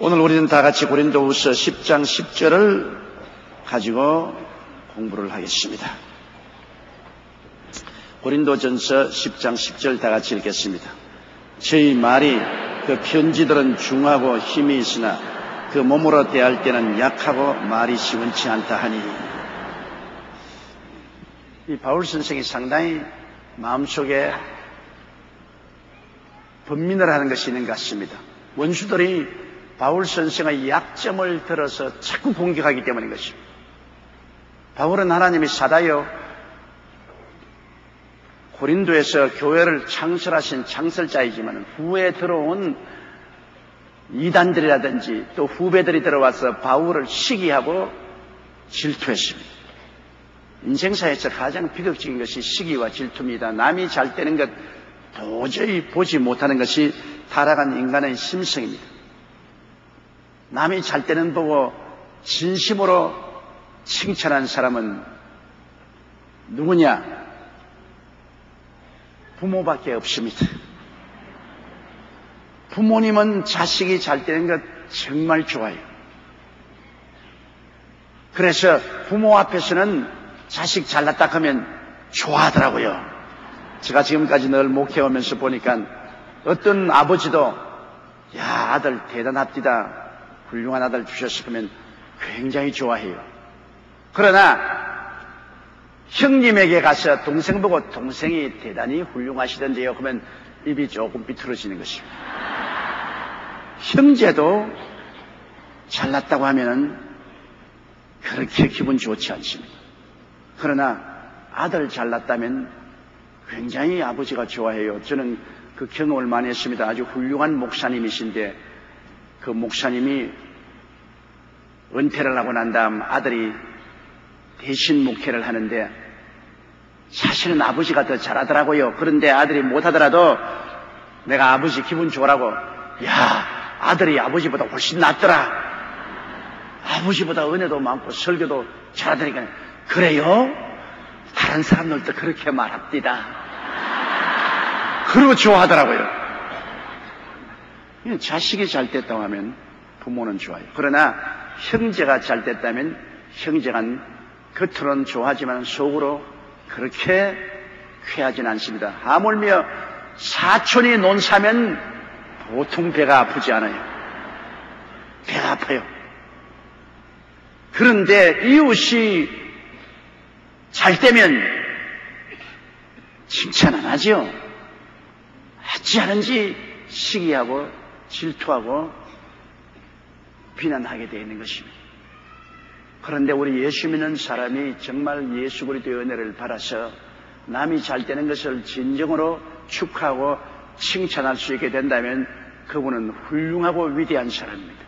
오늘 우리는 다 같이 고린도후서 10장 10절을 가지고 공부를 하겠습니다. 고린도전서 10장 10절 다 같이 읽겠습니다. 저희 말이 그 편지들은 중하고 힘이 있으나 그 몸으로 대할 때는 약하고 말이 시원치 않다 하니. 이 바울 선생이 상당히 마음속에 번민을 하는 것이 있는 것 같습니다. 원수들이 바울 선생의 약점을 들어서 자꾸 공격하기 때문인 것입니다. 바울은 하나님이 사다여 고린도에서 교회를 창설하신 창설자이지만 후에 들어온 이단들이라든지 또 후배들이 들어와서 바울을 시기하고 질투했습니다. 인생사에서 가장 비극적인 것이 시기와 질투입니다. 남이 잘 되는 것 도저히 보지 못하는 것이 타락한 인간의 심성입니다. 남이 잘 때는 보고 진심으로 칭찬한 사람은 누구냐? 부모밖에 없습니다. 부모님은 자식이 잘 되는 것 정말 좋아요. 그래서 부모 앞에서는 자식 잘났다 하면 좋아하더라고요. 제가 지금까지 늘 목회하면서 보니까 어떤 아버지도 야, 아들 대단합디다, 훌륭한 아들 주셨을 거면 굉장히 좋아해요. 그러나 형님에게 가서 동생 보고 동생이 대단히 훌륭하시던데요 그러면 입이 조금 비틀어지는 것입니다. 형제도 잘났다고 하면은 그렇게 기분 좋지 않습니다. 그러나 아들 잘났다면 굉장히 아버지가 좋아해요. 저는 그 경험을 많이 했습니다. 아주 훌륭한 목사님이신데 그 목사님이 은퇴를 하고 난 다음 아들이 대신 목회를 하는데 사실은 아버지가 더 잘하더라고요. 그런데 아들이 못하더라도 내가 아버지 기분 좋으라고 야, 아들이 아버지보다 훨씬 낫더라. 아버지보다 은혜도 많고 설교도 잘하더니까 그래요? 다른 사람들도 그렇게 말합디다. 그러고 좋아하더라고요. 자식이 잘 됐다고 하면 부모는 좋아요. 그러나 형제가 잘 됐다면 형제가 겉으로는 좋아하지만 속으로 그렇게 쾌하진 않습니다. 하물며 사촌이 논사면 보통 배가 아프지 않아요. 배가 아파요. 그런데 이웃이 잘 되면 칭찬 안 하죠. 하지 않은지 시기하고 질투하고 비난하게 되어 있는 것입니다. 그런데 우리 예수 믿는 사람이 정말 예수 그리스도의 은혜를 받아서 남이 잘 되는 것을 진정으로 축하하고 칭찬할 수 있게 된다면 그분은 훌륭하고 위대한 사람입니다.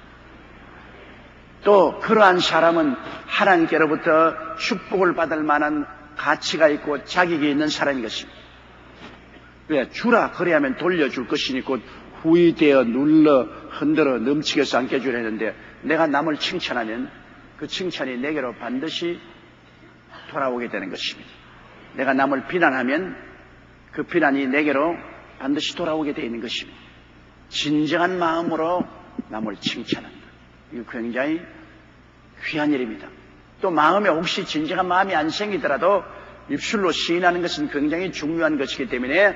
또 그러한 사람은 하나님께로부터 축복을 받을 만한 가치가 있고 자격이 있는 사람인 것입니다. 왜? 주라 그래야만 돌려줄 것이니 곧 후이되어 눌러 흔들어 넘치게 삼켜주려 했는데 내가 남을 칭찬하면 그 칭찬이 내게로 반드시 돌아오게 되는 것입니다. 내가 남을 비난하면 그 비난이 내게로 반드시 돌아오게 되어 있는 것입니다. 진정한 마음으로 남을 칭찬한다. 이거 굉장히 귀한 일입니다. 또 마음에 혹시 진정한 마음이 안 생기더라도 입술로 시인하는 것은 굉장히 중요한 것이기 때문에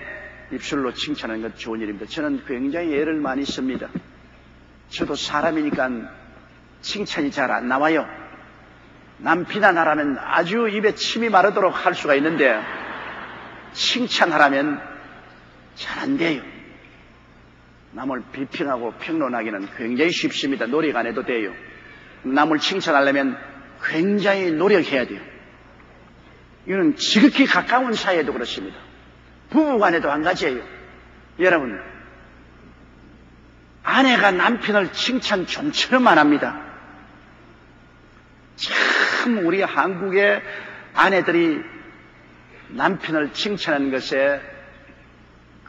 입술로 칭찬하는 것 좋은 일입니다. 저는 굉장히 예를 많이 씁니다. 저도 사람이니까 칭찬이 잘 안 나와요. 남 비난하라면 아주 입에 침이 마르도록 할 수가 있는데 칭찬하라면 잘 안 돼요. 남을 비평하고 평론하기는 굉장히 쉽습니다. 노력 안 해도 돼요. 남을 칭찬하려면 굉장히 노력해야 돼요. 이거는 지극히 가까운 사이에도 그렇습니다. 부부간에도 한 가지예요. 여러분, 아내가 남편을 칭찬 좀처럼 안 합니다. 참 우리 한국의 아내들이 남편을 칭찬하는 것에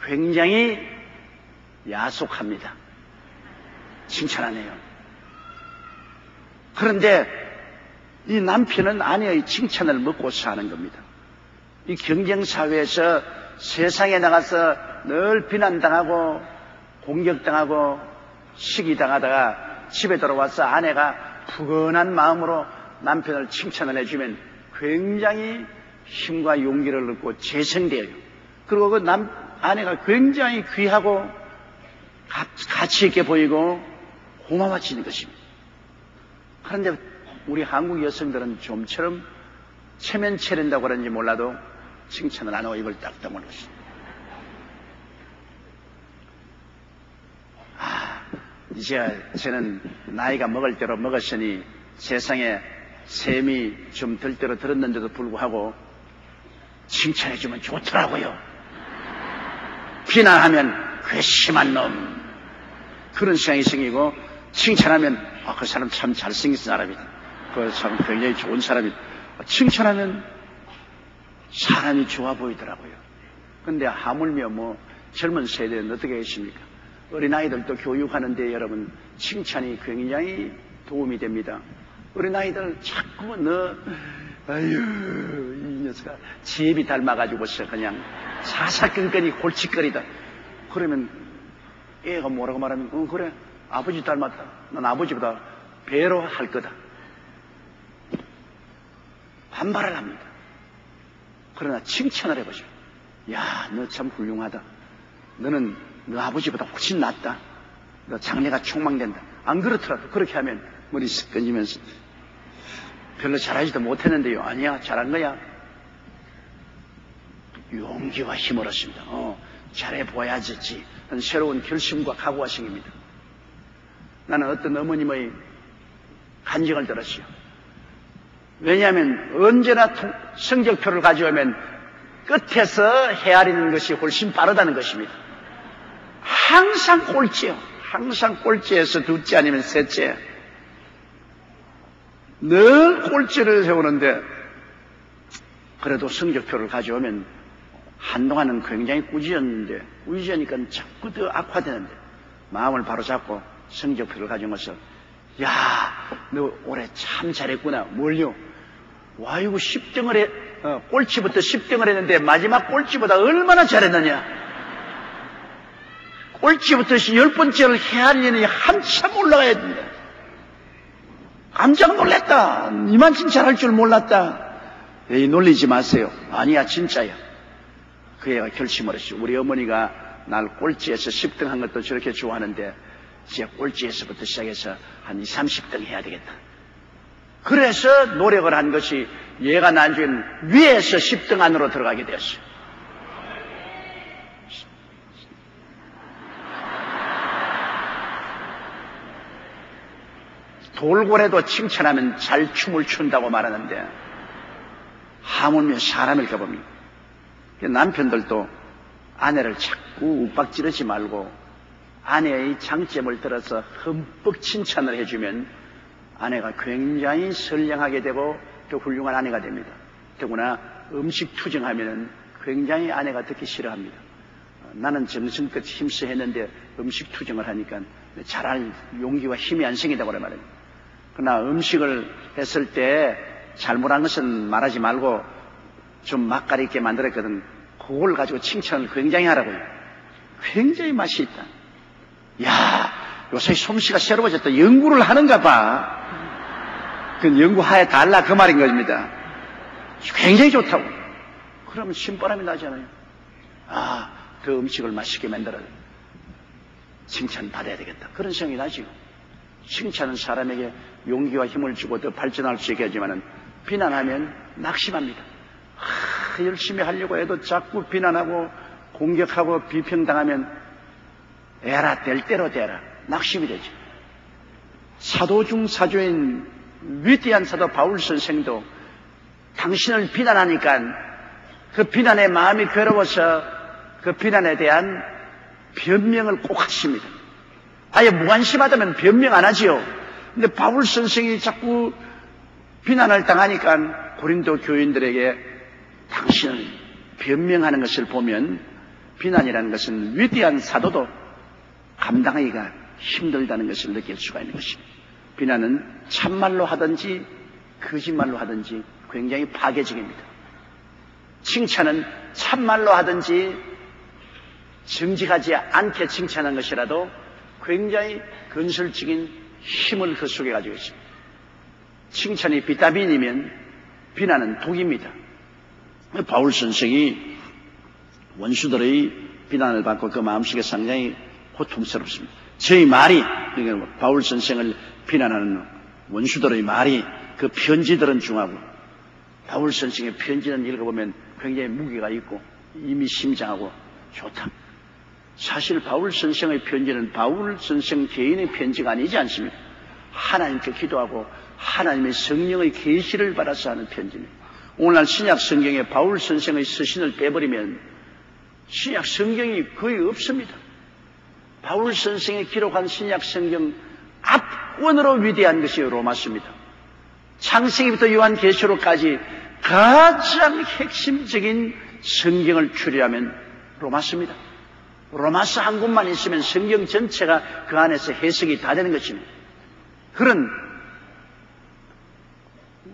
굉장히 야속합니다. 칭찬 안 해요. 그런데 이 남편은 아내의 칭찬을 먹고 사는 겁니다. 이 경쟁사회에서 세상에 나가서 늘 비난당하고 공격당하고 시기당하다가 집에 들어와서 아내가 푸근한 마음으로 남편을 칭찬을 해주면 굉장히 힘과 용기를 얻고 재생돼요. 그리고 그 아내가 굉장히 귀하고 가치 있게 보이고 고마워지는 것입니다. 그런데 우리 한국 여성들은 좀처럼 체면 차린다고 그런지 몰라도 칭찬을 안 하고 입을 딱 다물는 것입니다. 이제 저는 나이가 먹을 대로 먹었으니 세상에 셈이 좀 들 대로 들었는데도 불구하고 칭찬해주면 좋더라고요. 비난하면 괘씸한 놈, 그런 생각이 생기고, 칭찬하면 그 사람 참 잘생긴 사람이다, 그 사람 굉장히 좋은 사람이다, 칭찬하면 사람이 좋아 보이더라고요. 근데 하물며 젊은 세대는 어떻게 했습니까? 어린아이들도 교육하는데 여러분 칭찬이 굉장히 도움이 됩니다. 어린아이들 자꾸 이 녀석아 지혜비 닮아가지고서 그냥 사사건건이 골칫거리다. 그러면 애가 뭐라고 말하면 그래 아버지 닮았다, 난 아버지보다 배로 할 거다, 반발을 합니다. 그러나 칭찬을 해보죠. 야, 너 참 훌륭하다, 너는 너 아버지보다 훨씬 낫다, 너 장래가 촉망된다. 안 그렇더라도 그렇게 하면 머리 쓱 건지면서 별로 잘하지도 못했는데요, 아니야 잘한 거야, 용기와 힘을 얻습니다. 잘해보야지 하는 새로운 결심과 각오가 생깁니다. 나는 어떤 어머님의 간증을 들었어요. 왜냐하면 언제나 성적표를 가져오면 끝에서 헤아리는 것이 훨씬 빠르다는 것입니다. 항상 꼴찌요. 항상 꼴찌에서 둘째 아니면 셋째. 늘 꼴찌를 세우는데 그래도 성적표를 가져오면 한동안은 굉장히 꾸짖었는데 꾸짖으니까 자꾸 더 악화되는데 마음을 바로잡고 성적표를 가져오면서 야, 너 올해 참 잘했구나. 뭘요? 와, 이거 10등을 해, 꼴찌부터 10등을 했는데 마지막 꼴찌보다 얼마나 잘했느냐. 꼴찌부터 10번째를 헤아리니 한참 올라가야 된다. 깜짝 놀랐다. 이만큼 잘할 줄 몰랐다. 에이, 놀리지 마세요. 아니야, 진짜야. 그 애가 결심을 했어요. 우리 어머니가 날 꼴찌에서 10등 한 것도 저렇게 좋아하는데 이제 꼴찌에서부터 시작해서 한 20, 30등 해야 되겠다. 그래서 노력을 한 것이 얘가 나중엔 위에서 10등 안으로 들어가게 되었어요. 돌고래도 칭찬하면 잘 춤을 춘다고 말하는데 하물며 사람일까 봅니다. 남편들도 아내를 자꾸 윽박지르지 말고 아내의 장점을 들어서 흠뻑 칭찬을 해주면 아내가 굉장히 선량하게 되고 또 훌륭한 아내가 됩니다. 더구나 음식 투정하면 굉장히 아내가 듣기 싫어합니다. 나는 정성껏 힘써 했는데 음식 투정을 하니까 잘할 용기와 힘이 안 생긴다고 그래 말입니다. 그러나 음식을 했을 때 잘못한 것은 말하지 말고 좀 맛깔 있게 만들었거든. 그걸 가지고 칭찬을 굉장히 하라고요. 굉장히 맛이 있다. 야, 요새 솜씨가 새로워졌다. 연구를 하는가 봐. 그 연구하에 달라 그 말인 겁니다. 굉장히 좋다고. 그러면 신바람이 나잖아요. 아, 그 음식을 맛있게 만들어 칭찬 받아야 되겠다. 그런 생각이 나지요. 칭찬은 사람에게 용기와 힘을 주고 더 발전할 수 있게 하지만은 비난하면 낙심합니다. 열심히 하려고 해도 자꾸 비난하고 공격하고 비평당하면 에라 될 대로 되라. 낙심이 되죠. 사도 중 사조인 위대한 사도 바울 선생도 당신을 비난하니까 그 비난에 마음이 괴로워서 그 비난에 대한 변명을 꼭 하십니다. 아예 무관심하다면 변명 안 하지요. 근데 바울 선생이 자꾸 비난을 당하니까 고린도 교인들에게 당신을 변명하는 것을 보면 비난이라는 것은 위대한 사도도 감당하기가 힘들다는 것을 느낄 수가 있는 것입니다. 비난은 참말로 하든지 거짓말로 하든지 굉장히 파괴적입니다. 칭찬은 참말로 하든지 정직하지 않게 칭찬한 것이라도 굉장히 건설적인 힘을 그 속에 가지고 있습니다. 칭찬이 비타민이면 비난은 독입니다. 바울 선생이 원수들의 비난을 받고 그 마음속에 상당히 고통스럽습니다. 저희 말이, 그러니까 바울 선생을 비난하는 원수들의 말이 그 편지들은 중하고 바울 선생의 편지는 읽어보면 굉장히 무게가 있고 이미 심장하고 좋다. 사실 바울 선생의 편지는 바울 선생 개인의 편지가 아니지 않습니까? 하나님께 기도하고 하나님의 성령의 계시를 받아서 하는 편지입니다. 오늘날 신약 성경에 바울 선생의 서신을 빼버리면 신약 성경이 거의 없습니다. 바울 선생이 기록한 신약 성경 압권으로 위대한 것이 로마서입니다. 창세기부터 요한계시록까지 가장 핵심적인 성경을 추리하면 로마서입니다. 로마서 한 곳만 있으면 성경 전체가 그 안에서 해석이 다 되는 것입니다. 그런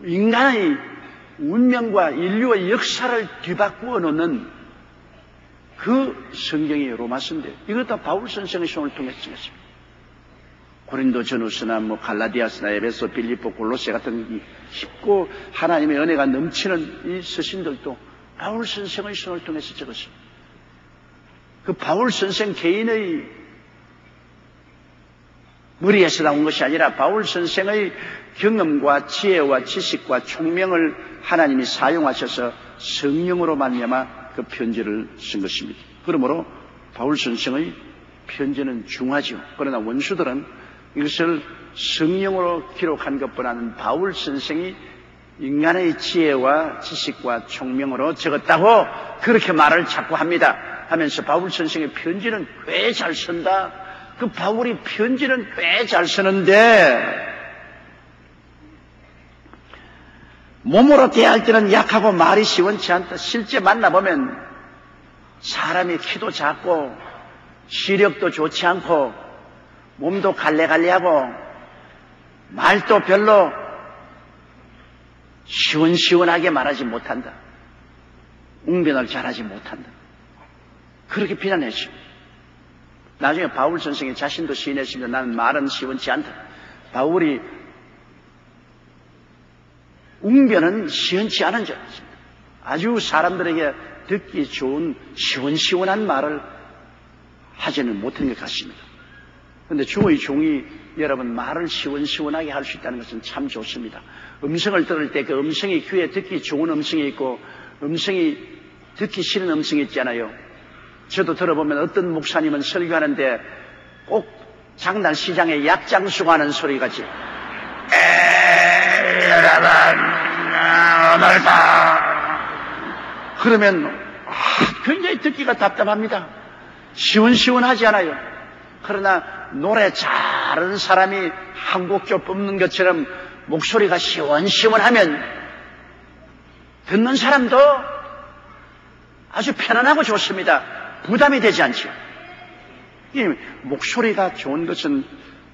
인간의 운명과 인류의 역사를 뒤바꾸어 놓는 그 성경이 로마서인데 이것 다 바울 선생의 손을 통해서 쓰였습니다. 고린도 전후서나 갈라디아서나 에베소, 빌립보, 골로새 같은 쉽고 하나님의 은혜가 넘치는 이 서신들도 바울 선생의 손을 통해서 적었습니다. 그 바울 선생 개인의 머리에서 나온 것이 아니라 바울 선생의 경험과 지혜와 지식과 총명을 하나님이 사용하셔서 성령으로 말미암아 그 편지를 쓴 것입니다. 그러므로 바울 선생의 편지는 중하죠. 그러나 원수들은 이것을 성령으로 기록한 것보다는 바울 선생이 인간의 지혜와 지식과 총명으로 적었다고 그렇게 말을 자꾸 합니다. 하면서 바울 선생의 편지는 꽤 잘 쓴다. 그 바울이 편지는 꽤 잘 쓰는데 몸으로 대할 때는 약하고 말이 시원치 않다. 실제 만나보면 사람이 키도 작고 시력도 좋지 않고 몸도 갈래갈래하고 말도 별로 시원시원하게 말하지 못한다. 웅변을 잘하지 못한다. 그렇게 비난했죠. 나중에 바울 선생이 자신도 시인했습니다. 나는 말은 시원치 않다. 바울이 웅변은 시원치 않은 줄 알았습니다. 아주 사람들에게 듣기 좋은 시원시원한 말을 하지는 못한 것 같습니다. 그런데 주의 종이 여러분 말을 시원시원하게 할 수 있다는 것은 참 좋습니다. 음성을 들을 때 그 음성이 귀에 듣기 좋은 음성이 있고 음성이 듣기 싫은 음성이 있잖아요. 저도 들어보면 어떤 목사님은 설교하는데 꼭 장날시장에 약장수가 하는 소리 같이 그러면 굉장히 듣기가 답답합니다. 시원시원하지 않아요. 그러나 노래 잘하는 사람이 한 곡조 뽑는 것처럼 목소리가 시원시원하면 듣는 사람도 아주 편안하고 좋습니다. 부담이 되지 않죠. 이 목소리가 좋은 것은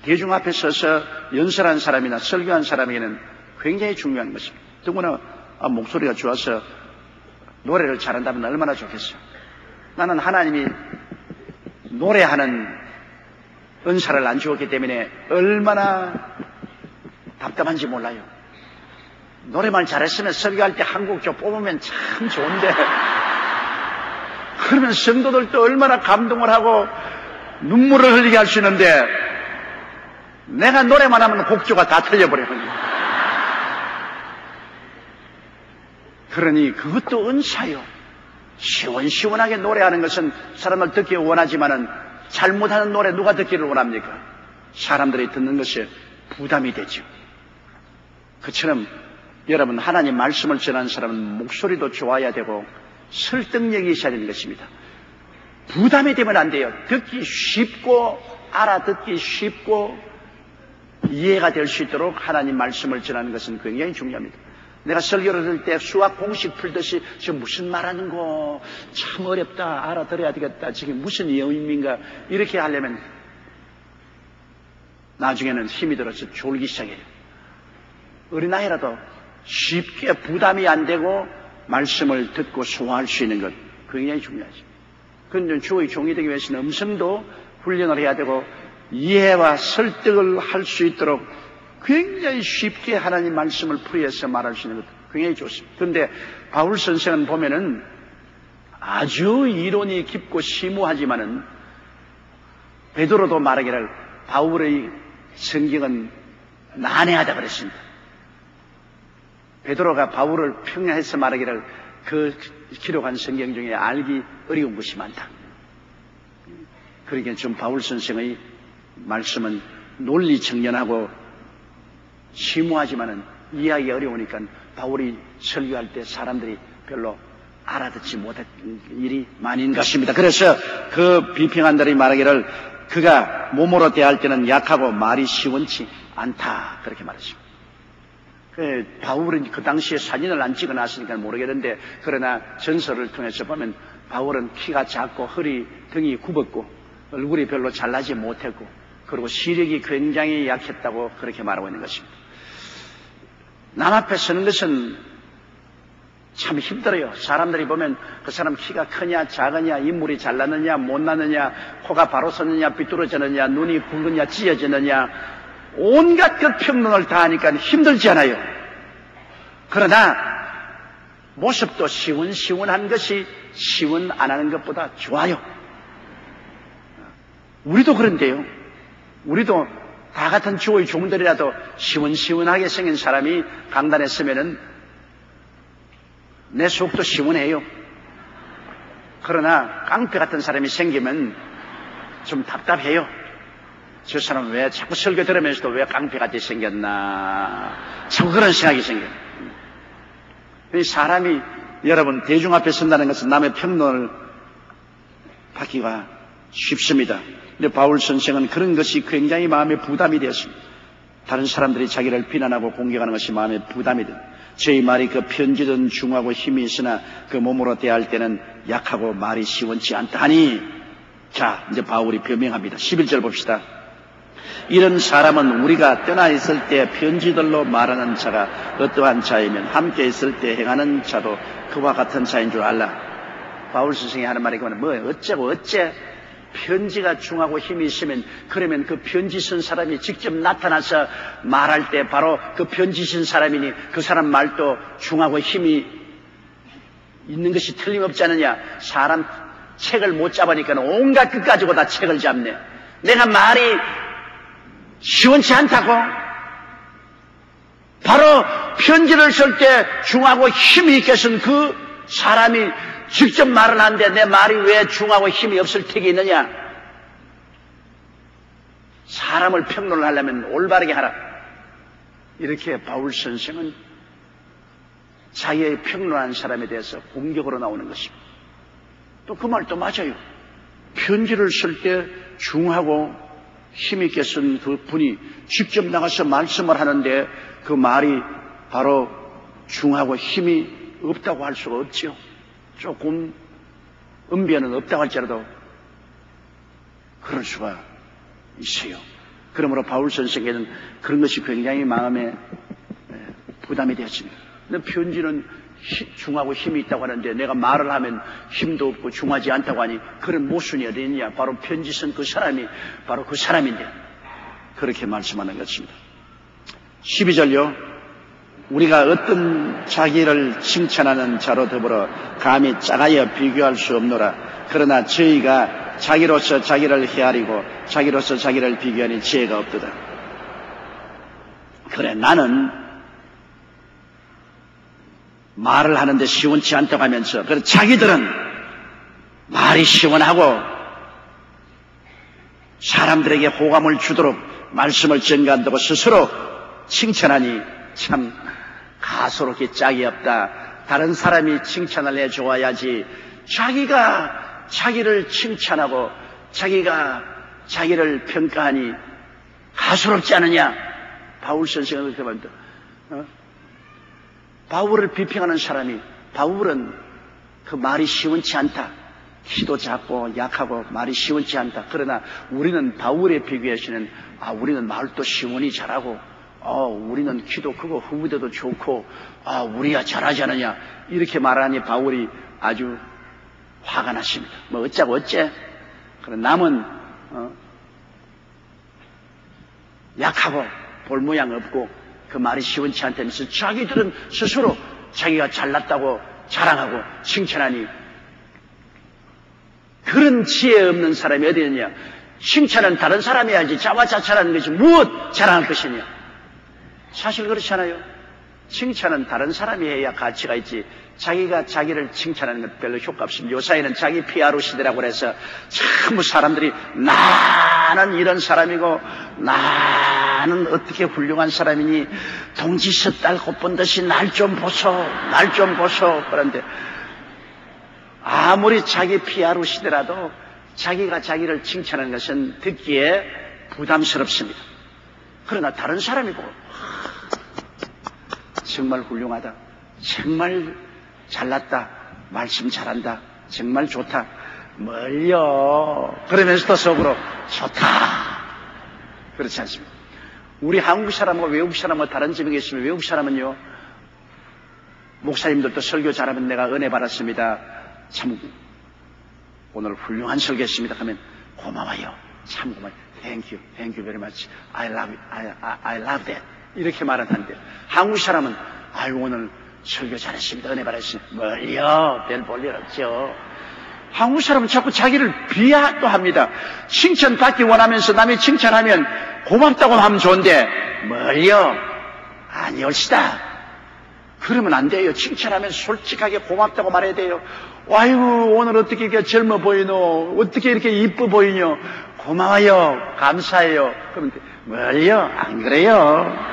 대중 앞에 서서 연설한 사람이나 설교한 사람에게는 굉장히 중요한 것입니다. 더구나 목소리가 좋아서 노래를 잘한다면 얼마나 좋겠어요. 나는 하나님이 노래하는 은사를 안 주었기 때문에 얼마나 답답한지 몰라요. 노래만 잘했으면 설교할 때 한 곡 좀 뽑으면 참 좋은데 그러면 성도들도 얼마나 감동을 하고 눈물을 흘리게 할 수 있는데 내가 노래만 하면 곡조가 다 틀려버려요. 그러니 그것도 은사요. 시원시원하게 노래하는 것은 사람을 듣기 원하지만은 잘못하는 노래 누가 듣기를 원합니까? 사람들이 듣는 것이 부담이 되죠. 그처럼 여러분 하나님 말씀을 전하는 사람은 목소리도 좋아야 되고 설득력이 있어야 되는 것입니다. 부담이 되면 안 돼요. 듣기 쉽고 알아듣기 쉽고 이해가 될 수 있도록 하나님 말씀을 전하는 것은 굉장히 중요합니다. 내가 설교를 할 때 수학 공식 풀듯이 지금 무슨 말하는 거 참 어렵다. 알아들어야 되겠다. 지금 무슨 의미인가 이렇게 하려면 나중에는 힘이 들어서 졸기 시작해요. 어린아이라도 쉽게 부담이 안 되고 말씀을 듣고 소화할 수 있는 것 굉장히 중요하죠. 그런데 주의 종이 되기 위해서는 음성도 훈련을 해야 되고 이해와 설득을 할 수 있도록 굉장히 쉽게 하나님 말씀을 풀이해서 말할 수 있는 것도 굉장히 좋습니다. 그런데 바울 선생은 보면은 아주 이론이 깊고 심오하지만은 베드로도 말하기를 바울의 성경은 난해하다 그랬습니다. 베드로가 바울을 평가해서 말하기를 그 기록한 성경 중에 알기 어려운 것이 많다. 그러기엔 좀 바울 선생의 말씀은 논리 청년하고 심오하지만은 이해하기 어려우니까 바울이 설교할 때 사람들이 별로 알아듣지 못할 일이 많이 있는 것 같습니다. 그래서 그 비평한들이 말하기를 그가 몸으로 대할 때는 약하고 말이 시원치 않다 그렇게 말했습니다. 바울은 그 당시에 사진을 안 찍어놨으니까 모르겠는데 그러나 전설을 통해서 보면 바울은 키가 작고 허리 등이 굽었고 얼굴이 별로 잘나지 못했고 그리고 시력이 굉장히 약했다고 그렇게 말하고 있는 것입니다. 남 앞에 서는 것은 참 힘들어요. 사람들이 보면 그 사람 키가 크냐 작으냐 인물이 잘났느냐 못났느냐 코가 바로 섰느냐 삐뚤어졌느냐 눈이 굵느냐 찢어졌느냐 온갖 그 평론을 다 하니까 힘들지 않아요. 그러나 모습도 시원시원한 것이 시원 안 하는 것보다 좋아요. 우리도 그런데요. 우리도 다 같은 주의 종들이라도 시원시원하게 생긴 사람이 강단에 서면은 내 속도 시원해요. 그러나 깡패 같은 사람이 생기면 좀 답답해요. 저 사람 왜 자꾸 설교 들으면서도 왜 깡패같이 생겼나 자꾸 그런 생각이 생겨요. 사람이 여러분 대중 앞에 선다는 것은 남의 평론을 받기가 쉽습니다. 근데 바울 선생은 그런 것이 굉장히 마음에 부담이 되었습니다. 다른 사람들이 자기를 비난하고 공격하는 것이 마음에 부담이 됩니다. 저희 말이 그 편지든 중하고 힘이 있으나 그 몸으로 대할 때는 약하고 말이 시원치 않다 하니 자 이제 바울이 변명합니다. 11절 봅시다. 이런 사람은 우리가 떠나 있을 때 편지들로 말하는 자가 어떠한 자이면 함께 있을 때 행하는 자도 그와 같은 자인 줄 알라. 바울 스승이 하는 말이 그러면 어째고 어째 편지가 중하고 힘이 있으면 그러면 그 편지 쓴 사람이 직접 나타나서 말할 때 바로 그 편지 쓴 사람이니 그 사람 말도 중하고 힘이 있는 것이 틀림없지 않느냐. 사람 책을 못 잡으니까 온갖 것 가지고 다 책을 잡네. 내가 말이 시원치 않다고? 바로 편지를 쓸 때 중하고 힘이 있게 쓴 그 사람이 직접 말을 하는데 내 말이 왜 중하고 힘이 없을 택이 있느냐? 사람을 평론을 하려면 올바르게 하라. 이렇게 바울 선생은 자기의 평론한 사람에 대해서 공격으로 나오는 것입니다. 또 그 말도 맞아요. 편지를 쓸 때 중하고 힘있게 쓴 그 분이 직접 나가서 말씀을 하는데 그 말이 바로 중하고 힘이 없다고 할 수가 없죠. 조금 은변은 없다고 할지라도 그럴 수가 있어요. 그러므로 바울 선생에게는 그런 것이 굉장히 마음에 부담이 되었습니다. 근데 편지는 중하고 힘이 있다고 하는데 내가 말을 하면 힘도 없고 중하지 않다고 하니 그런 모순이 어디 있냐. 바로 편지 쓴 그 사람이 바로 그 사람인데 그렇게 말씀하는 것입니다. 12절요. 우리가 어떤 자기를 칭찬하는 자로 더불어 감히 작아여 비교할 수 없노라. 그러나 저희가 자기로서 자기를 헤아리고 자기로서 자기를 비교하니 지혜가 없도다. 그래 나는 말을 하는데 시원치 않다고 하면서 그래 자기들은 말이 시원하고 사람들에게 호감을 주도록 말씀을 전가한다고 스스로 칭찬하니 참 가소롭게 짝이 없다. 다른 사람이 칭찬을 해줘야지 자기가 자기를 칭찬하고 자기가 자기를 평가하니 가소롭지 않느냐. 바울 선생은 그렇게 말합니다. 바울을 비평하는 사람이 바울은 그 말이 시원치 않다. 키도 작고 약하고 말이 시원치 않다. 그러나 우리는 바울에 비교해서는 우리는 말도 시원히 잘하고 우리는 키도 크고 후부대도 좋고 우리가 잘하지 않느냐 이렇게 말하니 바울이 아주 화가 났습니다. 뭐 어쩌고 어째. 그러나 남은 약하고 볼 모양 없고 그 말이 시원치 않다면서 자기들은 스스로 자기가 잘났다고 자랑하고 칭찬하니 그런 지혜 없는 사람이 어디 있느냐? 칭찬은 다른 사람이 해야지 자화자찬하는 것이 무엇 자랑할 것이냐? 사실 그렇지 않아요? 칭찬은 다른 사람이 해야 가치가 있지 자기가 자기를 칭찬하는 건 별로 효과 없습니다. 요사이는 자기 PR 시대라고 그래서 전부 사람들이 나는 이런 사람이고 나는 어떻게 훌륭한 사람이니 동지 섣달 곱본 듯이 날 좀 보소 날 좀 보소. 그런데 아무리 자기 PR 시대라도 자기가 자기를 칭찬하는 것은 듣기에 부담스럽습니다. 그러나 다른 사람이 보고 정말 훌륭하다, 정말 잘났다, 말씀 잘한다, 정말 좋다, 뭘요? 그러면서도 속으로 좋다. 그렇지 않습니까? 우리 한국 사람과 외국 사람과 다른 점이 있으면 외국 사람은요, 목사님들도 설교 잘하면 내가 은혜 받았습니다. 참 오늘 훌륭한 설교했습니다 하면 고마워요. 참 고마워요. Thank you very much. I love that. 이렇게 말하는데 한국 사람은 아유 오늘 설교 잘했습니다. 은혜 받았습니다. 뭘요? 별 볼 일 없죠. 한국 사람은 자꾸 자기를 비하도 합니다. 칭찬받기 원하면서 남이 칭찬하면 고맙다고 하면 좋은데 뭘요? 아니올시다. 그러면 안 돼요. 칭찬하면 솔직하게 고맙다고 말해야 돼요. 아이고 오늘 어떻게 이렇게 젊어 보이노? 어떻게 이렇게 이뻐 보이뇨? 고마워요. 감사해요. 그러면 뭘요? 안 그래요?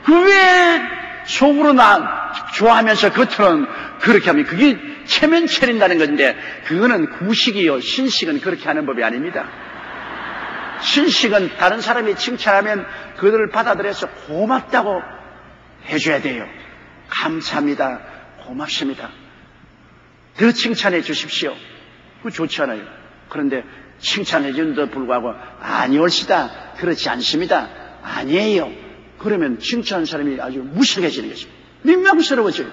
그 왜 속으로 나 좋아하면서 겉으로는 그렇게 하면 그게 체면 차린다는 건데 그거는 구식이요. 신식은 그렇게 하는 법이 아닙니다. 신식은 다른 사람이 칭찬하면 그들을 받아들여서 고맙다고 해줘야 돼요. 감사합니다. 고맙습니다. 더 칭찬해 주십시오. 그거 좋지 않아요. 그런데 칭찬해 주는데도 불구하고 아니올시다. 그렇지 않습니다. 아니에요. 그러면 칭찬하는 사람이 아주 무식해지는 것입니다. 민망스러워져요.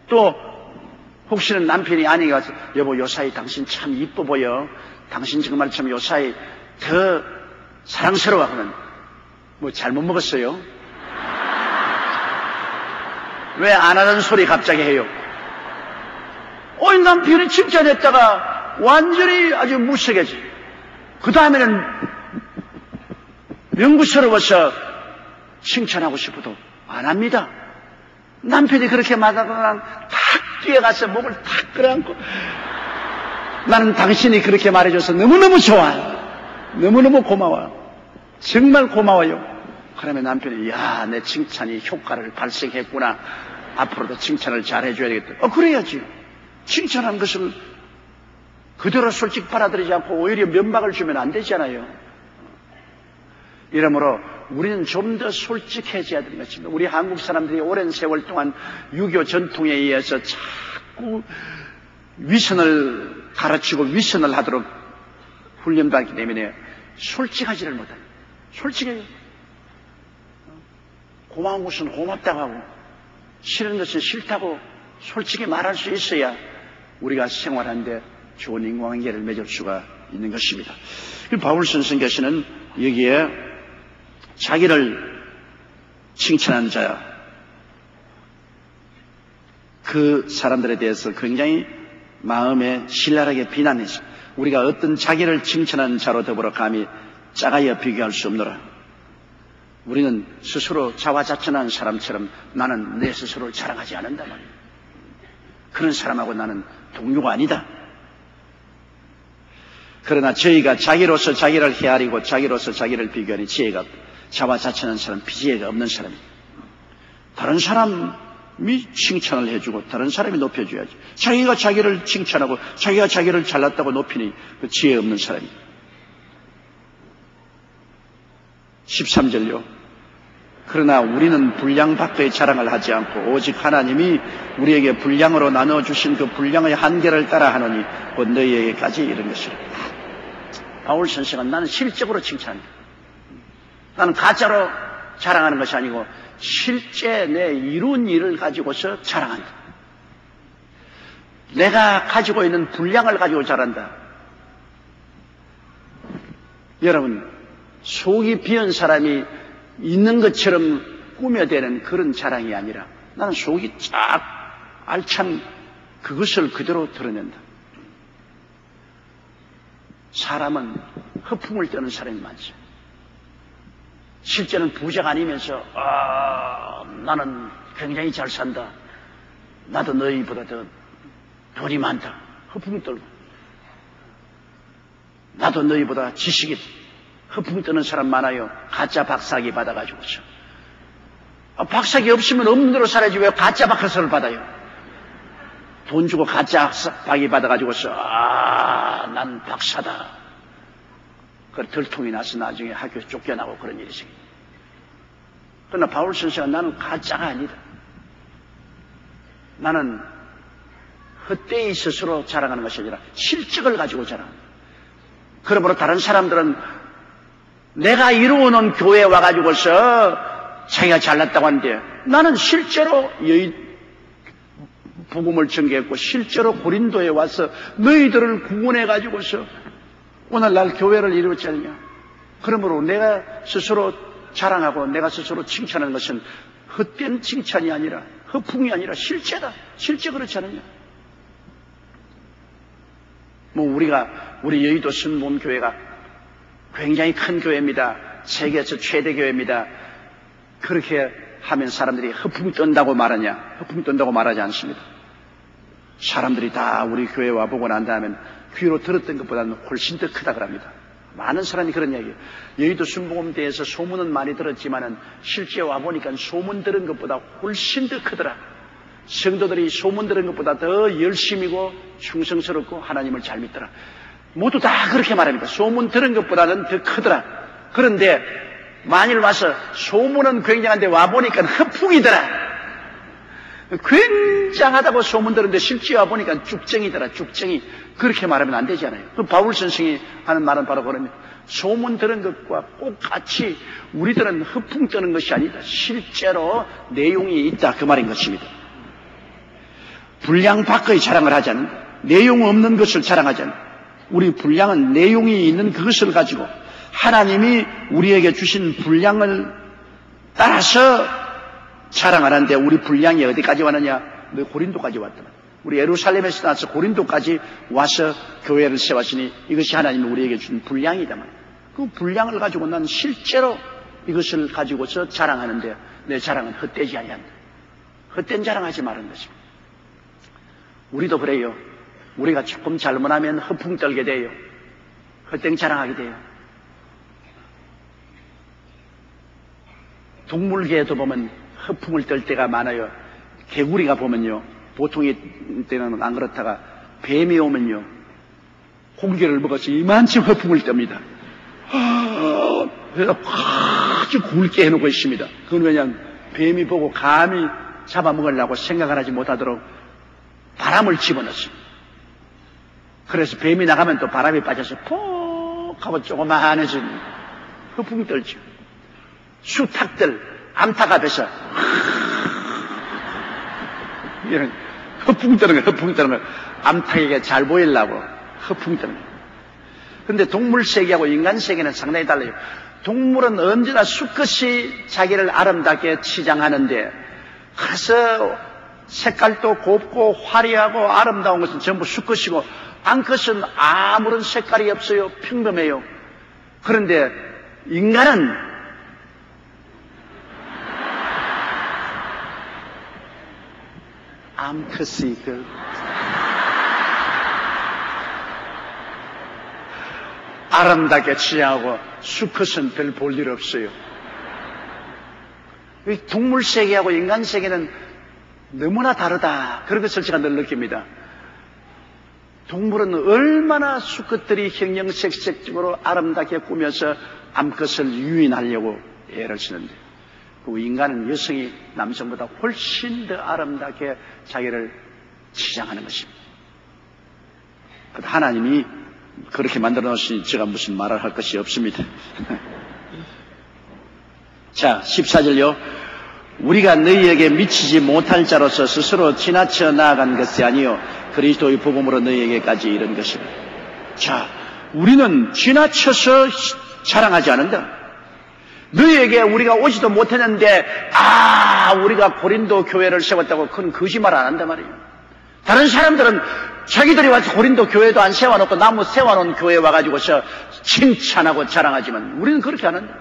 또 혹시는 남편이 아내가 와서 여보 요사이 당신 참 이뻐 보여. 당신 정말 참 요사이 더 사랑스러워 하면 뭐 잘못 먹었어요? 왜 안 하는 소리 갑자기 해요? 어이 남편이 칭찬했다가 완전히 아주 무식해지. 그 다음에는 명구스러워서 칭찬하고 싶어도 안 합니다. 남편이 그렇게 말하면 탁 뛰어가서 목을 탁 끌어안고 나는 당신이 그렇게 말해줘서 너무너무 좋아요. 너무너무 고마워요. 정말 고마워요. 그러면 남편이 야, 내 칭찬이 효과를 발생했구나. 앞으로도 칭찬을 잘 해줘야 되겠다. 그래야지. 칭찬한 것을 그대로 솔직히 받아들이지 않고 오히려 면박을 주면 안 되잖아요. 이러므로 우리는 좀 더 솔직해져야 되는 것입니다. 우리 한국 사람들이 오랜 세월 동안 유교 전통에 의해서 자꾸 위선을 가르치고 위선을 하도록 훈련받기 때문에 솔직하지를 못해요. 솔직해요. 고마운 것은 고맙다고 하고 싫은 것은 싫다고 솔직히 말할 수 있어야 우리가 생활하는데 좋은 인간관계를 맺을 수가 있는 것입니다. 바울 선생께서는 여기에 자기를 칭찬한 자, 그 사람들에 대해서 굉장히 마음에 신랄하게 비난했습니다. 우리가 어떤 자기를 칭찬한 자로 더불어 감히 짜가이어 비교할 수 없노라. 우리는 스스로 자화자찬하는 사람처럼 나는 내 스스로를 자랑하지 않는다 말이에요. 그런 사람하고 나는 동료가 아니다. 그러나 저희가 자기로서 자기를 헤아리고 자기로서 자기를 비교하니 지혜가 자화자찬하는 사람, 비지혜가 없는 사람입니다. 다른 사람이 칭찬을 해주고 다른 사람이 높여줘야지. 자기가 자기를 칭찬하고 자기가 자기를 잘났다고 높이니 그 지혜 없는 사람입니다. 13절요. 그러나 우리는 분량 밖의 자랑을 하지 않고 오직 하나님이 우리에게 분량으로 나눠주신 그 분량의 한계를 따라 하노니 곧 너희에게까지 이른 것이라. 바울 선생은 나는 실적으로 칭찬합니다. 나는 가짜로 자랑하는 것이 아니고 실제 내 이룬 일을 가지고서 자랑한다. 내가 가지고 있는 분량을 가지고 자란다. 여러분, 속이 비은 사람이 있는 것처럼 꾸며대는 그런 자랑이 아니라 나는 속이 쫙 알찬 그것을 그대로 드러낸다. 사람은 허풍을 떠는 사람이 많죠. 실제는 부자가 아니면서 나는 굉장히 잘 산다. 나도 너희보다 더 돈이 많다. 허풍 떨고. 나도 너희보다 지식이 허풍 떠는 사람 많아요. 가짜 박사학위 받아가지고서. 박사학위 없으면 없는 대로 살아야지 왜 가짜 박사를 받아요? 돈 주고 가짜 박사학위 받아가지고서 난 박사다. 그 들통이 나서 나중에 학교 쫓겨나고 그런 일이 생겨. 그러나 바울 선생은 나는 가짜가 아니다. 나는 헛되이 스스로 자랑하는 것이 아니라 실적을 가지고 자랑한다. 그러므로 다른 사람들은 내가 이루어놓은 교회에 와가지고서 자기가 잘났다고 하는데 나는 실제로 복음을 전개했고 실제로 고린도에 와서 너희들을 구원해가지고서 오늘날 교회를 이루었지 않느냐. 그러므로 내가 스스로 자랑하고 내가 스스로 칭찬하는 것은 헛된 칭찬이 아니라 허풍이 아니라 실제다. 실제 그렇지 않느냐. 우리 여의도 순복음교회가 굉장히 큰 교회입니다. 세계에서 최대 교회입니다. 그렇게 하면 사람들이 허풍 떤다고 말하냐? 허풍 떤다고 말하지 않습니다. 사람들이 다 우리 교회 와보고 난 다음엔 귀로 들었던 것보다는 훨씬 더 크다 그럽니다. 많은 사람이 그런 이야기예요. 여의도 순복음대에서 소문은 많이 들었지만은 실제 와보니까 소문 들은 것보다 훨씬 더 크더라. 성도들이 소문 들은 것보다 더 열심이고 충성스럽고 하나님을 잘 믿더라. 모두 다 그렇게 말합니다. 소문 들은 것보다는 더 크더라. 그런데 만일 와서 소문은 굉장한데 와보니까 허풍이더라. 굉장하다고 소문 들었는데 실제 와보니까 쭉쟁이더라. 쭉쟁이. 그렇게 말하면 안 되잖아요. 그 바울 선생이 하는 말은 바로 그러면 소문 들은 것과 똑같이 우리들은 허풍 떠는 것이 아니다. 실제로 내용이 있다. 그 말인 것입니다. 분량 밖의 자랑을 하지 않는다. 내용 없는 것을 자랑하지 않는다. 우리 분량은 내용이 있는 그것을 가지고 하나님이 우리에게 주신 분량을 따라서 자랑하는데 우리 분량이 어디까지 왔느냐? 고린도까지 왔더라. 우리 예루살렘에서 나와서 고린도까지 와서 교회를 세웠으니 이것이 하나님이 우리에게 준 분량이다 말이야. 그 분량을 가지고 난 실제로 이것을 가지고서 자랑하는데 내 자랑은 헛되지 아니한다. 헛된 자랑하지 말은 것입니다. 우리도 그래요. 우리가 조금 잘못하면 허풍 떨게 돼요. 헛된 자랑하게 돼요. 동물계에도 보면 허풍을 떨 때가 많아요. 개구리가 보면요. 보통의 때는 안 그렇다가 뱀이 오면요. 공기를 먹어서 이만큼 허풍을 떱니다. 아주 굵게 해놓고 있습니다. 그건 왜냐하면 뱀이 보고 감히 잡아먹으려고 생각을 하지 못하도록 바람을 집어넣습니다. 그래서 뱀이 나가면 또 바람이 빠져서 푹 하고 조그마해진 허풍이 떨죠. 수탉들, 암탉 앞에서 이런 허풍 떠는 거, 허풍 떠는 거. 암탉에게 잘 보이려고 허풍 떠는 거. 그런데 동물 세계하고 인간 세계는 상당히 달라요. 동물은 언제나 수컷이 자기를 아름답게 치장하는데, 그래서 색깔도 곱고 화려하고 아름다운 것은 전부 수컷이고, 암컷은 아무런 색깔이 없어요. 평범해요. 그런데 인간은 암컷이 아름답게 치장하고 수컷은 별 볼 일 없어요. 동물 세계하고 인간 세계는 너무나 다르다. 그런 것을 제가 늘 느낍니다. 동물은 얼마나 수컷들이 형형색색적으로 아름답게 꾸며서 암컷을 유인하려고 애를 쓰는데, 그 인간은 여성이 남성보다 훨씬 더 아름답게 자기를 치장하는 것입니다. 하나님이 그렇게 만들어 놓으시니 제가 무슨 말을 할 것이 없습니다. 자, 14절요. 우리가 너희에게 미치지 못할 자로서 스스로 지나쳐 나아간 것이 아니요 그리스도의 복음으로 너희에게까지 이른 것이라. 자, 우리는 지나쳐서 자랑하지 않는다. 너희에게 우리가 오지도 못했는데 우리가 고린도 교회를 세웠다고 그건 거짓말 안 한단 말이에요. 다른 사람들은 자기들이 와서 고린도 교회도 안 세워놓고 나무 세워놓은 교회에 와가지고서 칭찬하고 자랑하지만 우리는 그렇게 안 한다.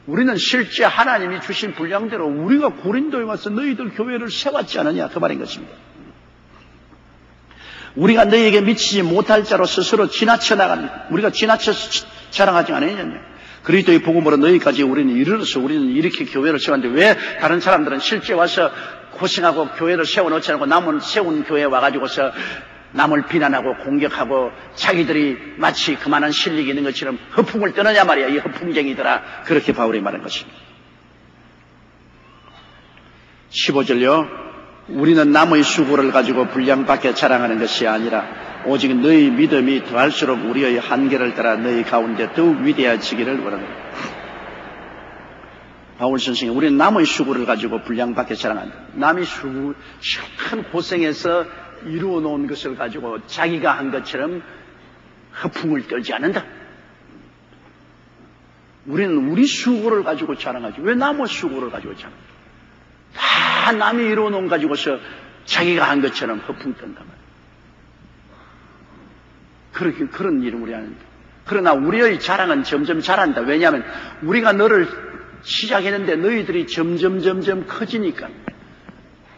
우리는 실제 하나님이 주신 분량대로 우리가 고린도에 와서 너희들 교회를 세웠지 않느냐 그 말인 것입니다. 우리가 너희에게 미치지 못할 자로 스스로 지나쳐 나간 우리가 지나쳐서 자랑하지 않았느냐. 그리스도의 복음으로 너희까지 우리는 이르러서 우리는 이렇게 교회를 세웠는데 왜 다른 사람들은 실제 와서 고생하고 교회를 세워놓지 않고 남은 세운 교회에 와가지고서 남을 비난하고 공격하고 자기들이 마치 그만한 실력이 있는 것처럼 허풍을 떠느냐 말이야. 이 허풍쟁이들아. 그렇게 바울이 말한 것입니다. 15절요. 우리는 남의 수고를 가지고 분량밖에 자랑하는 것이 아니라 오직 너희 믿음이 더할수록 우리의 한계를 따라 너희 가운데 더욱 위대해지기를 원합니다. 바울 선생님, 우리는 남의 수고를 가지고 분량밖에 자랑한다. 남의 수고, 큰 고생해서 이루어 놓은 것을 가지고 자기가 한 것처럼 허풍을 떨지 않는다. 우리는 우리 수고를 가지고 자랑하지. 왜 남의 수고를 가지고 자랑한다? 다 남이 이루어 놓은 가지고서 자기가 한 것처럼 허풍 떤단 말이야. 그런 일을 우리 하는데. 그러나 우리의 자랑은 점점 자란다. 왜냐하면 우리가 너를 시작했는데 너희들이 점점 커지니까.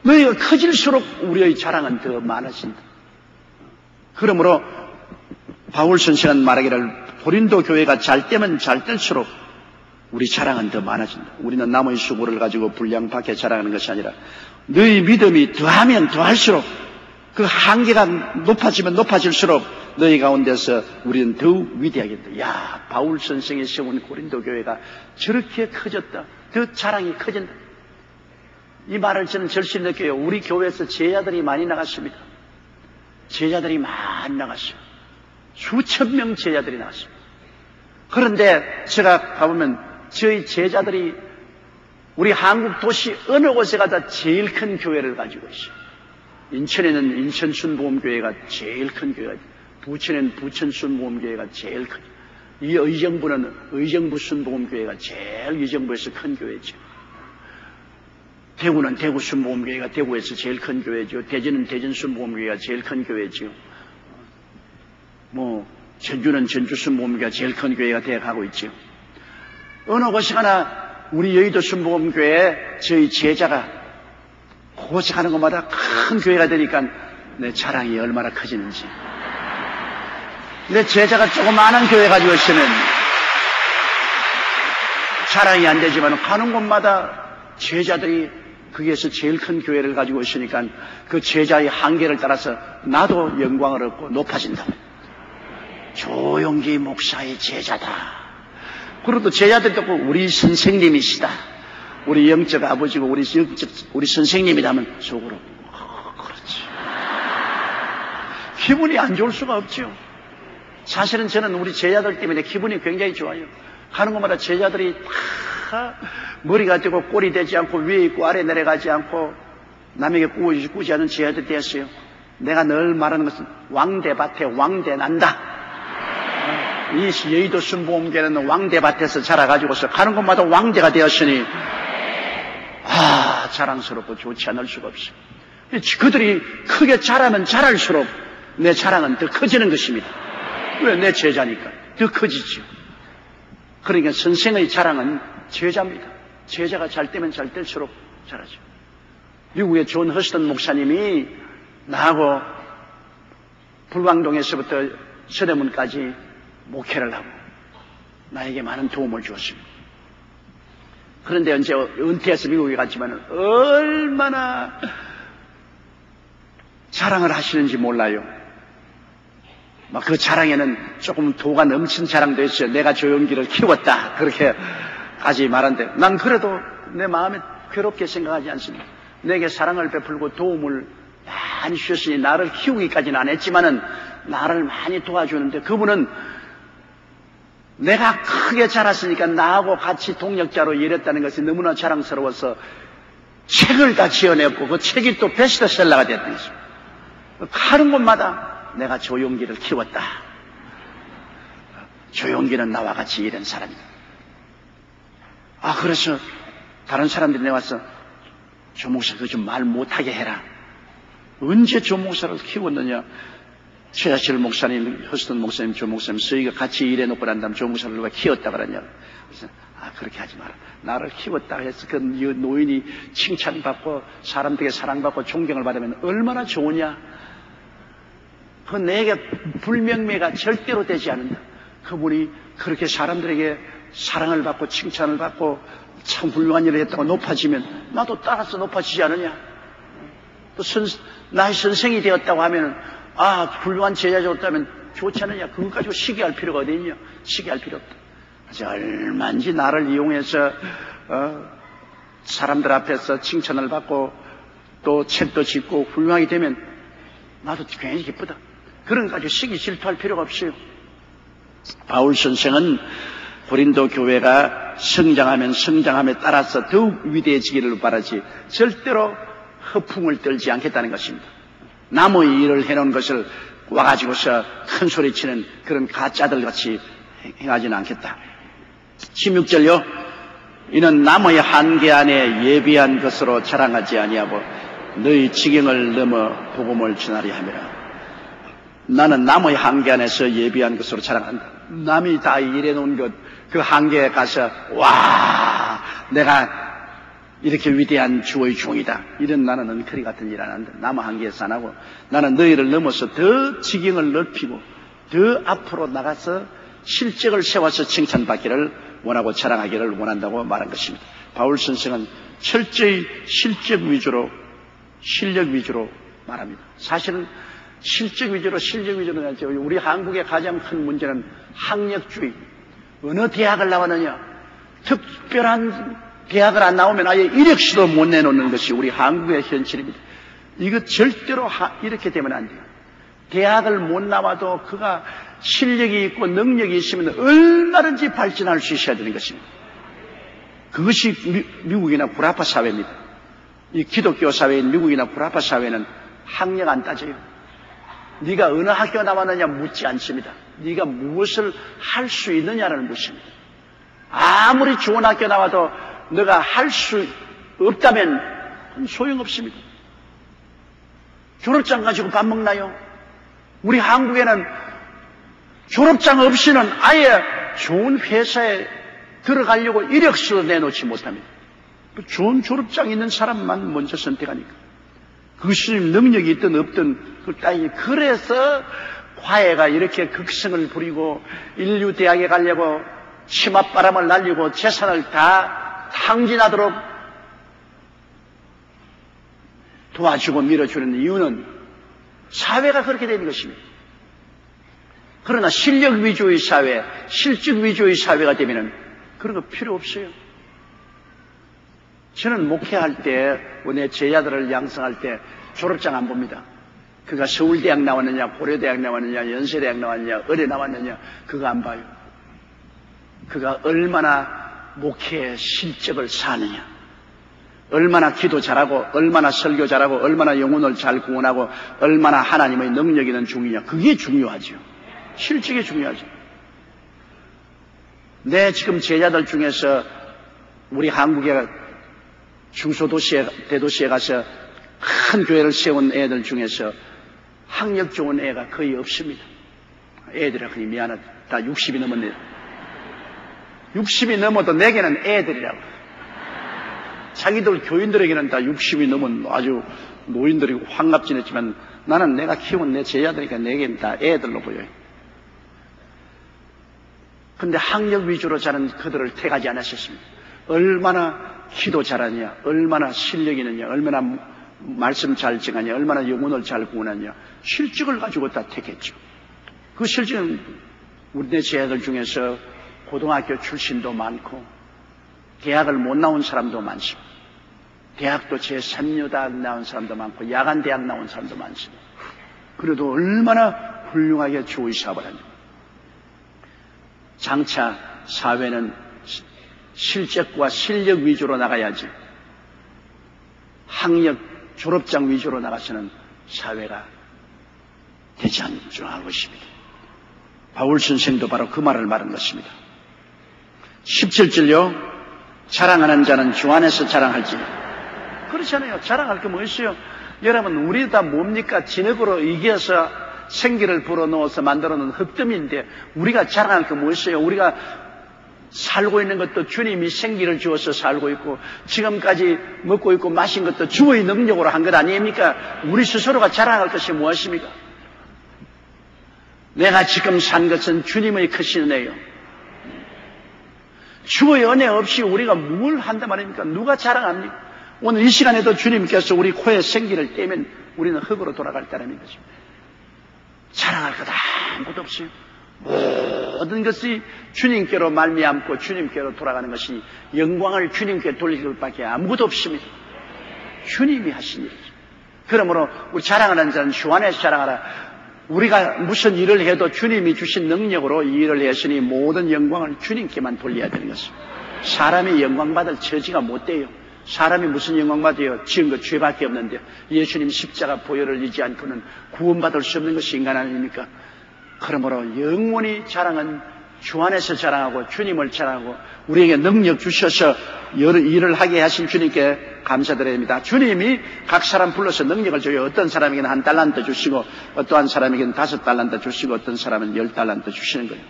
너희가 커질수록 우리의 자랑은 더 많아진다. 그러므로 바울 선생은 말하기를 고린도 교회가 잘 되면 잘 될수록 우리 자랑은 더 많아진다. 우리는 남의 수고를 가지고 분량 밖에 자랑하는 것이 아니라 너희 믿음이 더하면 더할수록 그 한계가 높아지면 높아질수록 너희 가운데서 우리는 더욱 위대하겠다. 야, 바울 선생이 세운 고린도 교회가 저렇게 커졌다. 더 자랑이 커진다. 이 말을 저는 절실히 느껴요. 우리 교회에서 제자들이 많이 나갔습니다. 제자들이 많이 나갔어요. 수천 명 제자들이 나갔습니다. 그런데 제가 가보면 저희 제자들이 우리 한국 도시 어느 곳에 가다 제일 큰 교회를 가지고 있어요. 인천에는 인천 순복음교회가 제일 큰 교회가 있어요. 부천에는 부천 순복음교회가 제일 큰. 이 의정부는 의정부 순복음교회가 제일 의정부에서 큰 교회죠. 대구는 대구 순복음교회가 대구에서 제일 큰 교회죠. 대전은 대전 순복음교회가 제일 큰 교회죠. 전주는 전주 순복음교회가 제일 큰 교회가 되어가고 있죠. 어느 곳에 가나 우리 여의도 순복음교회에 저희 제자가 고생하는 것마다 큰 교회가 되니까 내 자랑이 얼마나 커지는지. 내 제자가 조그마한 교회 가지고 있으면 자랑이 안 되지만 가는 곳마다 제자들이 거기에서 제일 큰 교회를 가지고 있으니까 그 제자의 한계를 따라서 나도 영광을 얻고 높아진다. 조용기 목사의 제자다. 그리고 제자들이 듣고 우리 선생님이시다. 우리 영적 아버지고 우리 선생님이다 하면 속으로 그렇지. 기분이 안 좋을 수가 없죠. 사실은 저는 우리 제자들 때문에 기분이 굉장히 좋아요. 가는 곳마다 제자들이 다 머리가 되고 꼴이 되지 않고 위에 있고 아래 내려가지 않고 남에게 꾸지 않은 제자들이 되었어요. 내가 늘 말하는 것은 왕대밭에 왕대 난다. 이 여의도 순복음교회는 왕대밭에서 자라가지고서 가는 곳마다 왕대가 되었으니 자랑스럽고 좋지 않을 수가 없어요. 그들이 크게 자라면 자랄수록 내 자랑은 더 커지는 것입니다. 왜? 내 제자니까 더 커지죠. 그러니까 선생의 자랑은 제자입니다. 제자가 잘 되면 잘 될수록 잘하죠. 미국의 존 허스턴 목사님이 나하고 불광동에서부터 서대문까지 목회를 하고 나에게 많은 도움을 주었습니다. 그런데 이제 은퇴해서 미국에 갔지만 얼마나 자랑을 하시는지 몰라요. 막 그 자랑에는 조금 도가 넘친 자랑도 있어요. 내가 조용기를 키웠다. 그렇게 까지 말한데 난 그래도 내 마음에 괴롭게 생각하지 않습니다. 내게 사랑을 베풀고 도움을 많이 주셨으니 나를 키우기까지는 안 했지만은 나를 많이 도와주는데 그분은 내가 크게 자랐으니까 나하고 같이 동력자로 일했다는 것이 너무나 자랑스러워서 책을 다 지어냈고 그 책이 또 베스트셀러가 됐던 것입니다. 가는 곳마다 내가 조용기를 키웠다. 조용기는 나와 같이 일한 사람이다. 그래서 다른 사람들이 내와서 조 목사 그거 좀 말 못하게 해라. 언제 조 목사를 키웠느냐? 최자실 목사님, 허스턴 목사님, 조 목사님, 저희가 같이 일해놓고 난 다음 조 목사를 누가 키웠다 그러냐? 그래서 그렇게 하지 마라. 나를 키웠다 해서 그 노인이 칭찬받고 사람들에게 사랑받고 존경을 받으면 얼마나 좋으냐? 그 내게 불명예가 절대로 되지 않는다. 그분이 그렇게 사람들에게 사랑을 받고 칭찬을 받고 참 훌륭한 일을 했다고 높아지면 나도 따라서 높아지지 않느냐? 또 나의 선생이 되었다고 하면은 훌륭한 제자였다면 좋지 않느냐? 그것 가지고 시기할 필요가 어디 있냐? 시기할 필요 없다. 그래서 얼마인지 나를 이용해서 사람들 앞에서 칭찬을 받고 또 책도 짓고 훌륭하게 되면 나도 굉장히 기쁘다. 그런 것 가지고 시기 질투할 필요가 없어요. 바울 선생은 고린도 교회가 성장하면 성장함에 따라서 더욱 위대해지기를 바라지 절대로 허풍을 떨지 않겠다는 것입니다. 남의 일을 해놓은 것을 와가지고서 큰 소리치는 그런 가짜들 같이 행하지는 않겠다. 16절요. 이는 남의 한계 안에 예비한 것으로 자랑하지 아니하고 너희 지경을 넘어 복음을 전하리 함이라. 나는 남의 한계 안에서 예비한 것으로 자랑한다. 남이 다 일해놓은 것, 그 한계에 가서 내가 이렇게 위대한 주의 종이다. 이런 나는 엉터리 같은 일 안 한다. 남의 한계에서 안 하고 나는 너희를 넘어서 더 지경을 넓히고 더 앞으로 나가서 실적을 세워서 칭찬받기를 원하고 자랑하기를 원한다고 말한 것입니다. 바울 선생은 철저히 실적 위주로 실력 위주로 말합니다. 사실은 실적 위주로 우리 한국의 가장 큰 문제는 학력주의. 어느 대학을 나왔느냐? 특별한 대학을 안 나오면 아예 이력서도 못 내놓는 것이 우리 한국의 현실입니다. 이거 절대로 이렇게 되면 안 돼요. 대학을 못 나와도 그가 실력이 있고 능력이 있으면 얼마든지 발전할 수 있어야 되는 것입니다. 그것이 미국이나 구라파 사회입니다. 이 기독교 사회인 미국이나 구라파 사회는 학력 안 따져요. 네가 어느 학교 나왔느냐 묻지 않습니다. 네가 무엇을 할 수 있느냐를 묻습니다. 아무리 좋은 학교 나와도 너가 할 수 없다면 소용없습니다. 졸업장 가지고 밥 먹나요? 우리 한국에는 졸업장 없이는 아예 좋은 회사에 들어가려고 이력서도 내놓지 못합니다. 좋은 졸업장 있는 사람만 먼저 선택하니까. 그것이 능력이 있든 없든 그걸 따지니. 그래서 화해가 이렇게 극성을 부리고 인류 대학에 가려고 치맛바람을 날리고 재산을 다 탕진하도록 도와주고 밀어주는 이유는 사회가 그렇게 되는 것입니다. 그러나 실력 위주의 사회, 실적 위주의 사회가 되면은 그런 거 필요 없어요. 저는 목회할 때, 내 제자들을 양성할 때 졸업장 안 봅니다. 그가 서울대학 나왔느냐, 고려대학 나왔느냐, 연세대학 나왔느냐, 의대 나왔느냐, 그거 안 봐요. 그가 얼마나 목회의 실적을 사느냐, 얼마나 기도 잘하고, 얼마나 설교 잘하고, 얼마나 영혼을 잘 구원하고, 얼마나 하나님의 능력 있는 중이냐, 그게 중요하죠. 실적이 중요하죠. 내 지금 제자들 중에서 우리 한국의 중소도시에, 대도시에 가서 큰 교회를 세운 애들 중에서 학력 좋은 애가 거의 없습니다. 애들이라 그니 미안하다. 다 60이 넘었네. 60이 넘어도 내게는 애들이라고. 자기들 교인들에게는 다 60이 넘은 아주 노인들이고 환갑지냈지만 나는 내가 키운 내 제자들이니까 내게는 다 애들로 보여요. 근데 학력 위주로 자는 그들을 택하지 않았었습니다. 얼마나 기도 잘하냐, 얼마나 실력이 있느냐, 얼마나 말씀 잘 증하냐, 얼마나 영혼을 잘 구원하냐, 실적을 가지고 다 택했죠. 그 실적은 우리 내 제자들 중에서 고등학교 출신도 많고 대학을 못 나온 사람도 많습니다. 대학도 제3여대학 나온 사람도 많고 야간대학 나온 사람도 많습니다. 그래도 얼마나 훌륭하게 주의 사업을 하냐. 장차 사회는 실적과 실력 위주로 나가야지 학력, 졸업장 위주로 나가서는 사회가 되지 않을 것입니다. 바울 선생도 바로 그 말을 말한 것입니다. 17절요. 자랑하는 자는 주 안에서 자랑할지. 그렇잖아요. 자랑할 게 뭐 있어요? 여러분, 우리 다 뭡니까? 진흙으로 이겨서 생기를 불어넣어서 만들어놓은 흙더미인데 우리가 자랑할 게 뭐 있어요? 우리가 살고 있는 것도 주님이 생기를 주어서 살고 있고 지금까지 먹고 있고 마신 것도 주의 능력으로 한 것 아닙니까? 우리 스스로가 자랑할 것이 무엇입니까? 내가 지금 산 것은 주님의 크신 은혜요. 주의 은혜 없이 우리가 뭘 한단 말입니까? 누가 자랑합니까? 오늘 이 시간에도 주님께서 우리 코에 생기를 떼면 우리는 흙으로 돌아갈 따름인 것입니다. 자랑할 것 아무것도 없어요. 모든 것이 주님께로 말미암고 주님께로 돌아가는 것이 영광을 주님께 돌릴 것밖에 아무것도 없습니다. 주님이 하신 일이죠. 그러므로 우리 자랑하는 자는 주 안에서 자랑하라. 우리가 무슨 일을 해도 주님이 주신 능력으로 이 일을 했으니 모든 영광을 주님께만 돌려야 되는 것입니다. 사람이 영광받을 처지가 못 돼요. 사람이 무슨 영광받아요? 지은 것 죄밖에 없는데 예수님 십자가 보혈을 잊지 않고는 구원받을 수 없는 것이 인간 아닙니까? 그러므로 영원히 자랑은 주 안에서 자랑하고 주님을 자랑하고 우리에게 능력 주셔서 여러 일을 하게 하신 주님께 감사드려야 합니다. 주님이 각 사람 불러서 능력을 줘요. 어떤 사람에게는 1달란트 주시고 어떠한 사람에게는 5달란트 주시고 어떤 사람은 10달란트 주시는 거예요.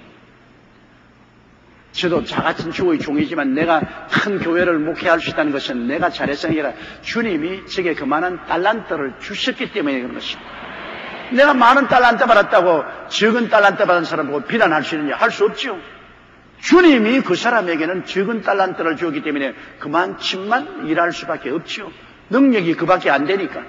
저도 저같은 주의 종이지만 내가 큰 교회를 목회할 수 있다는 것은 내가 잘해서 아니라 주님이 제게 그만한 달란트를 주셨기 때문에 그런 것입니다. 내가 많은 달란트 받았다고 적은 달란트 받은 사람 보고 비난할 수 있느냐? 할 수 없죠. 주님이 그 사람에게는 적은 달란트를 주었기 때문에 그만큼만 일할 수밖에 없죠. 능력이 그밖에 안 되니까.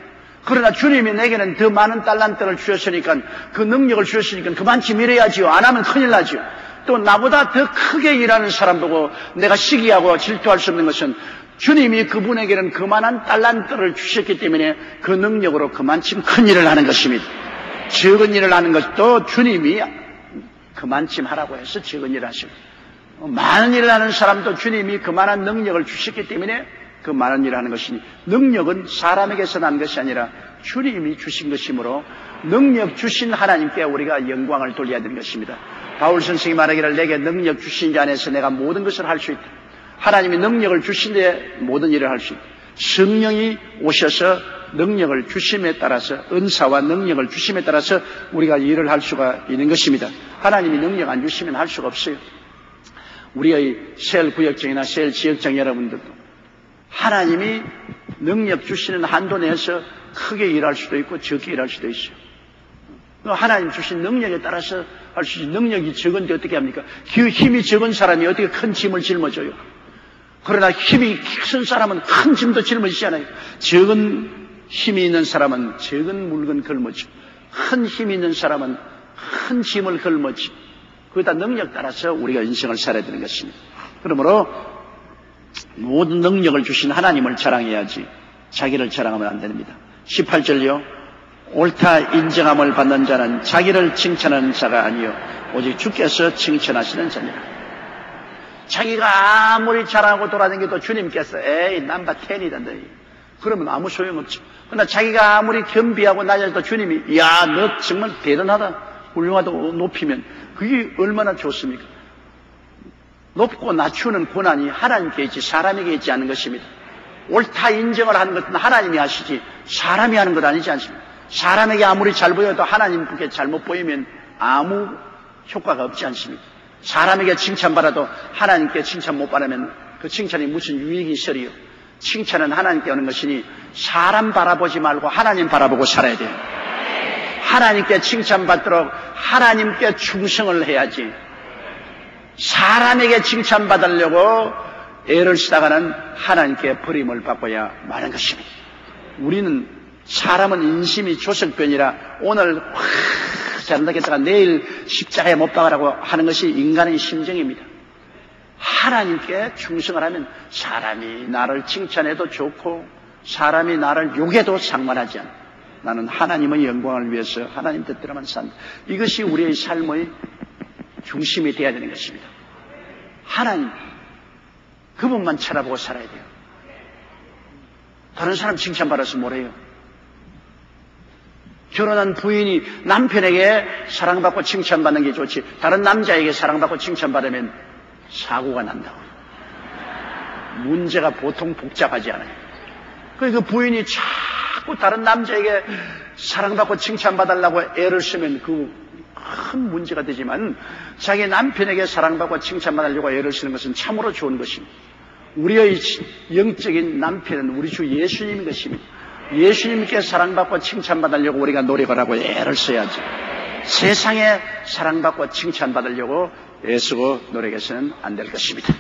그러나 주님이 내게는 더 많은 달란트를 주셨으니까 그 능력을 주셨으니까 그만큼 일해야지요. 안 하면 큰일 나죠. 또 나보다 더 크게 일하는 사람 보고 내가 시기하고 질투할 수 없는 것은 주님이 그분에게는 그만한 달란트를 주셨기 때문에 그 능력으로 그만큼 큰 일을 하는 것입니다. 적은 일을 하는 것도 주님이 그만큼 하라고 해서 적은 일을 하시고 많은 일을 하는 사람도 주님이 그만한 능력을 주셨기 때문에 그 많은 일을 하는 것이니 능력은 사람에게서 난 것이 아니라 주님이 주신 것이므로 능력 주신 하나님께 우리가 영광을 돌려야 되는 것입니다. 바울 선생이 말하기를 내게 능력 주신 자 안에서 내가 모든 것을 할 수 있다. 하나님이 능력을 주신 데 모든 일을 할 수 있다. 성령이 오셔서 능력을 주심에 따라서 은사와 능력을 주심에 따라서 우리가 일을 할 수가 있는 것입니다. 하나님이 능력 안 주시면 할 수가 없어요. 우리의 세일 구역장이나 세일 지역장 여러분들도 하나님이 능력 주시는 한도 내에서 크게 일할 수도 있고 적게 일할 수도 있어요. 하나님 주신 능력에 따라서 할 수 있는 능력이 적은데 어떻게 합니까? 힘이 적은 사람이 어떻게 큰 짐을 짊어져요? 그러나 힘이 큰 사람은 큰 짐도 짊어지잖아요. 적은 힘이 있는 사람은 적은 물건 걸머지, 큰 힘이 있는 사람은 큰 짐을 걸머지. 그다 능력 따라서 우리가 인생을 살아야 되는 것입니다. 그러므로 모든 능력을 주신 하나님을 자랑해야지 자기를 자랑하면 안 됩니다. 18절요. 옳다 인정함을 받는 자는 자기를 칭찬하는 자가 아니요 오직 주께서 칭찬하시는 자니라. 자기가 아무리 잘하고 돌아다녀도 주님께서 에이 남바 텐이다 너희 그러면 아무 소용없죠. 그러나 자기가 아무리 겸비하고 낮아도 주님이 야 너 정말 대단하다 훌륭하다 높이면 그게 얼마나 좋습니까? 높고 낮추는 권한이 하나님께 있지 사람에게 있지 않은 것입니다. 옳다 인정을 하는 것은 하나님이 하시지 사람이 하는 것 아니지 않습니까? 사람에게 아무리 잘 보여도 하나님께 잘못 보이면 아무 효과가 없지 않습니까? 사람에게 칭찬받아도 하나님께 칭찬 못 받으면 그 칭찬이 무슨 유익이 있으리요? 칭찬은 하나님께 오는 것이니 사람 바라보지 말고 하나님 바라보고 살아야 돼요. 하나님께 칭찬받도록 하나님께 충성을 해야지 사람에게 칭찬받으려고 애를 쓰다가는 하나님께 버림을 받고야 마는 것입니다. 우리는 사람은 인심이 조석변이라 오늘 잘한다겠다가 내일 십자가에 못 박으라고 하는 것이 인간의 심정입니다. 하나님께 충성을 하면 사람이 나를 칭찬해도 좋고 사람이 나를 욕해도 상관하지 않아. 나는 하나님의 영광을 위해서 하나님 뜻대로만 산다. 이것이 우리의 삶의 중심이 되어야 되는 것입니다. 하나님 그분만 찾아보고 살아야 돼요. 다른 사람 칭찬받아서 뭐래요? 결혼한 부인이 남편에게 사랑받고 칭찬받는 게 좋지 다른 남자에게 사랑받고 칭찬받으면 사고가 난다고. 문제가 보통 복잡하지 않아요. 그 부인이 자꾸 다른 남자에게 사랑받고 칭찬받으려고 애를 쓰면 그 큰 문제가 되지만 자기 남편에게 사랑받고 칭찬받으려고 애를 쓰는 것은 참으로 좋은 것입니다. 우리의 영적인 남편은 우리 주 예수님인 것입니다. 예수님께 사랑받고 칭찬받으려고 우리가 노력을 하고 애를 써야지. 세상에 사랑받고 칭찬받으려고 애쓰고 노력해서는 안 될 것입니다.